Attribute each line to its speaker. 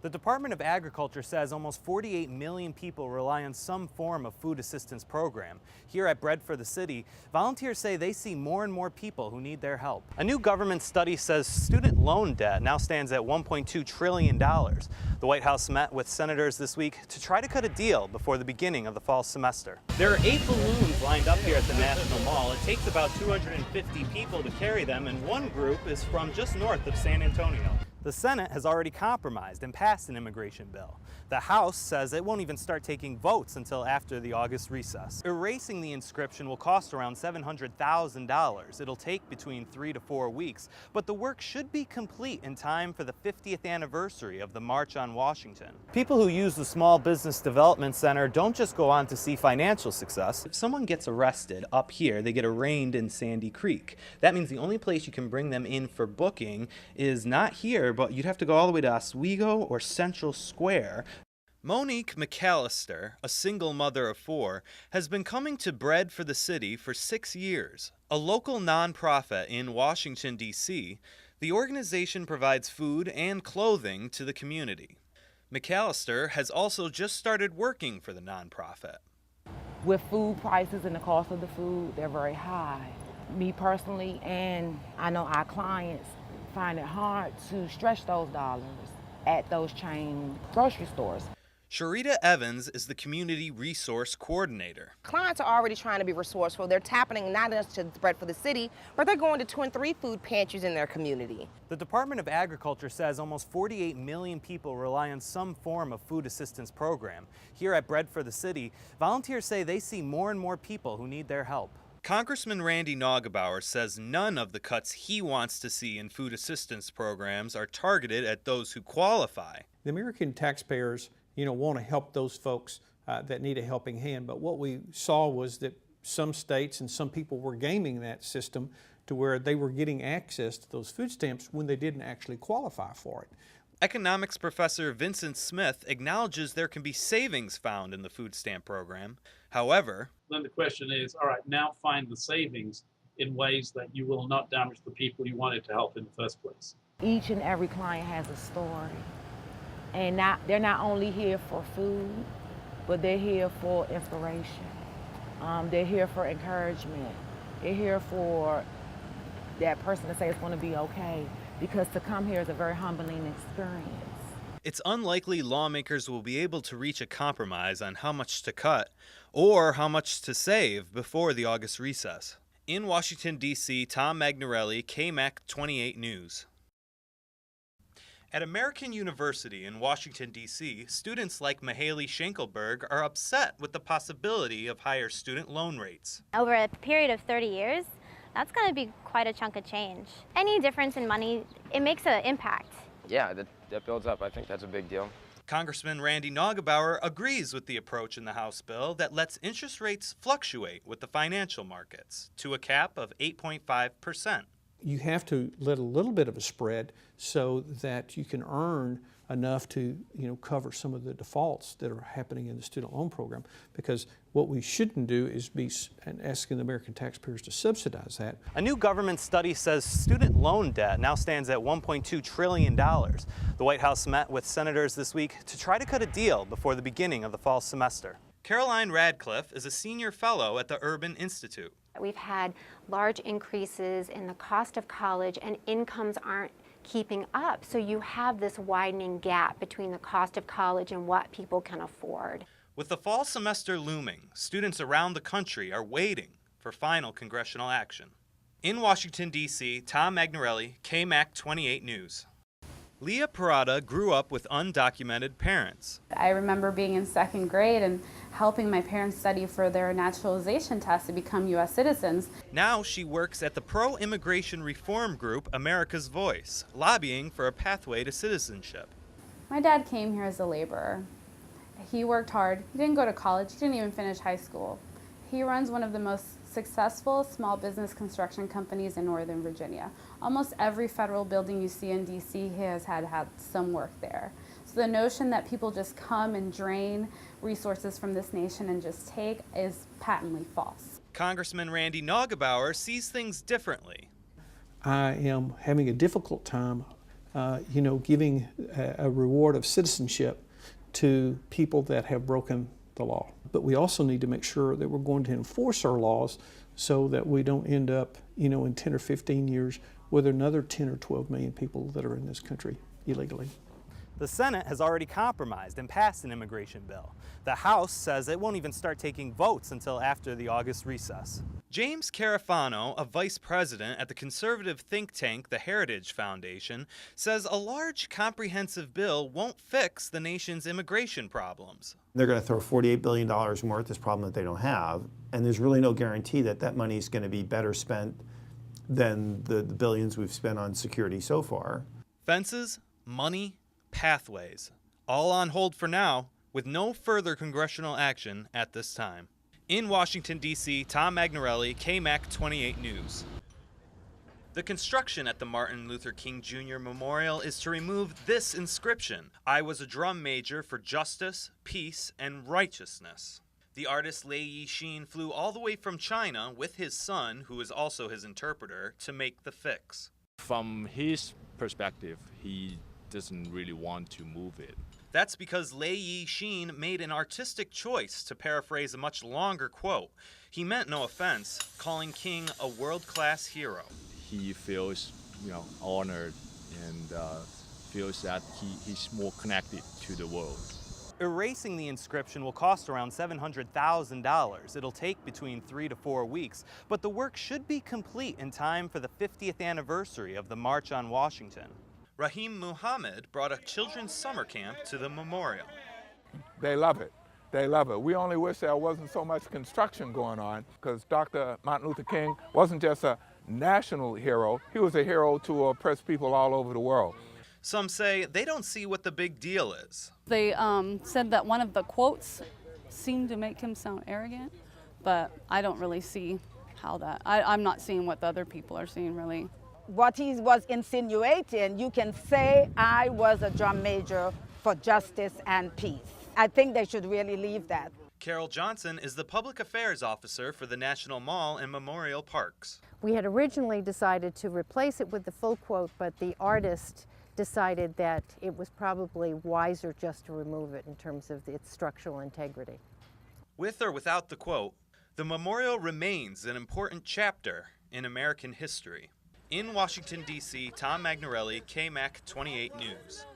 Speaker 1: The Department of Agriculture says almost 48 million people rely on some form of food assistance program. Here at Bread for the City, volunteers say they see more and more people who need their help. A new government study says student loan debt now stands at $1.2 trillion. The White House met with senators this week to try to cut a deal before the beginning of the fall semester. There are 8 balloons lined up here at the National Mall. It takes about 250 people to carry them, and one group is from just north of San Antonio. The Senate has already compromised and passed an immigration bill. The House says it won't even start taking votes until after the August recess. Erasing the inscription will cost around $700,000. It'll take between 3 to 4 weeks, but the work should be complete in time for the 50th anniversary of the March on Washington. People who use the Small Business Development Center don't just go on to see financial success. If someone gets arrested up here, they get arraigned in Sandy Creek. That means the only place you can bring them in for booking is not here, but you'd have to go all the way to Oswego or Central Square. Monique McAllister, a single mother of 4, has been coming to Bread for the City for 6 years. A local nonprofit in Washington, D.C., the organization provides food and clothing to the community. McAllister has also just started working for the nonprofit.
Speaker 2: With food prices and the cost of the food, they're very high. Me personally, and I know our clients, find it hard to stretch those dollars at those chain grocery stores.
Speaker 1: Sharita Evans is the Community Resource Coordinator.
Speaker 3: Clients are already trying to be resourceful. They're tapping not just to Bread for the City, but they're going to 2 and 3 food pantries in their community.
Speaker 1: The Department of Agriculture says almost 48 million people rely on some form of food assistance program. Here at Bread for the City, volunteers say they see more and more people who need their help. Congressman Randy Neugebauer says none of the cuts he wants to see in food assistance programs are targeted at those who qualify.
Speaker 4: The American taxpayers, want to help those folks that need a helping hand, but what we saw was that some states and some people were gaming that system to where they were getting access to those food stamps when they didn't actually qualify for it.
Speaker 1: Economics professor Vincent Smith acknowledges there can be savings found in the food stamp program. However,
Speaker 5: then the question is, all right, now find the savings in ways that you will not damage the people you wanted to help in the first place.
Speaker 2: Each and every client has a story. And they're not only here for food, but they're here for inspiration. They're here for encouragement. They're here for that person to say it's going to be okay, because to come here is a very humbling experience.
Speaker 1: It's unlikely lawmakers will be able to reach a compromise on how much to cut or how much to save before the August recess. In Washington, D.C., Tom Magnarelli, KMAC 28 News. At American University in Washington, D.C., students like Mahaley Schenkelberg are upset with the possibility of higher student loan rates.
Speaker 6: Over a period of 30 years, that's going to be quite a chunk of change. Any difference in money, it makes an impact.
Speaker 7: Yeah, that builds up. I think that's a big deal.
Speaker 1: Congressman Randy Neugebauer agrees with the approach in the House bill that lets interest rates fluctuate with the financial markets to a cap of 8.5%.
Speaker 4: You have to let a little bit of a spread so that you can earn enough to cover some of the defaults that are happening in the student loan program, because what we shouldn't do is be asking the American taxpayers to subsidize that.
Speaker 1: A new government study says student loan debt now stands at $1.2 trillion. The White House met with senators this week to try to cut a deal before the beginning of the fall semester. Caroline Radcliffe is a senior fellow at the Urban Institute.
Speaker 8: We've had large increases in the cost of college, and incomes aren't keeping up. So you have this widening gap between the cost of college and what people can afford.
Speaker 1: With the fall semester looming, students around the country are waiting for final congressional action. In Washington, D.C., Tom Magnarelli, KMAC 28 News. Leah Parada grew up with undocumented parents.
Speaker 9: I remember being in 2nd grade and helping my parents study for their naturalization test to become U.S. citizens.
Speaker 1: Now she works at the pro-immigration reform group America's Voice, lobbying for a pathway to citizenship.
Speaker 9: My dad came here as a laborer. He worked hard. He didn't go to college. He didn't even finish high school. He runs one of the most successful small business construction companies in Northern Virginia. Almost every federal building you see in D.C. has had some work there. So the notion that people just come and drain resources from this nation and just take is patently false.
Speaker 1: Congressman Randy Neugebauer sees things differently.
Speaker 4: I am having a difficult time giving a reward of citizenship to people that have broken the law. But we also need to make sure that we're going to enforce our laws so that we don't end up, in 10 or 15 years with another 10 or 12 million people that are in this country illegally.
Speaker 1: The Senate has already compromised and passed an immigration bill. The House says it won't even start taking votes until after the August recess. James Carafano, a vice president at the conservative think tank, the Heritage Foundation, says a large, comprehensive bill won't fix the nation's immigration problems.
Speaker 10: They're going to throw $48 billion more at this problem that they don't have, and there's really no guarantee that that money is going to be better spent than the billions we've spent on security so far.
Speaker 1: Fences, money, pathways, all on hold for now, with no further congressional action at this time. In Washington, D.C., Tom Magnarelli, KMAC 28 News. The construction at the Martin Luther King Jr. Memorial is to remove this inscription: "I was a drum major for justice, peace, and righteousness." The artist Lei Yixin flew all the way from China with his son, who is also his interpreter, to make the fix.
Speaker 11: From his perspective, he doesn't really want to move it.
Speaker 1: That's because Lei Yixin made an artistic choice to paraphrase a much longer quote. He meant no offense, calling King a world-class hero.
Speaker 11: He feels, honored and feels that he's more connected to the world.
Speaker 1: Erasing the inscription will cost around $700,000. It'll take between 3 to 4 weeks, but the work should be complete in time for the 50th anniversary of the March on Washington. Rahim Muhammad brought a children's summer camp to the memorial.
Speaker 12: They love it. They love it. We only wish there wasn't so much construction going on, because Dr. Martin Luther King wasn't just a national hero, he was a hero to oppressed people all over the world.
Speaker 1: Some say they don't see what the big deal is.
Speaker 13: They said that one of the quotes seemed to make him sound arrogant, but I don't really see how that, I'm not seeing what the other people are seeing really.
Speaker 14: What he was insinuating, you can say, I was a drum major for justice and peace. I think they should really leave that.
Speaker 1: Carol Johnson is the public affairs officer for the National Mall and Memorial Parks.
Speaker 15: We had originally decided to replace it with the full quote, but the artist decided that it was probably wiser just to remove it in terms of its structural integrity.
Speaker 1: With or without the quote, the memorial remains an important chapter in American history. In Washington, D.C., Tom Magnarelli, KMAC 28 News.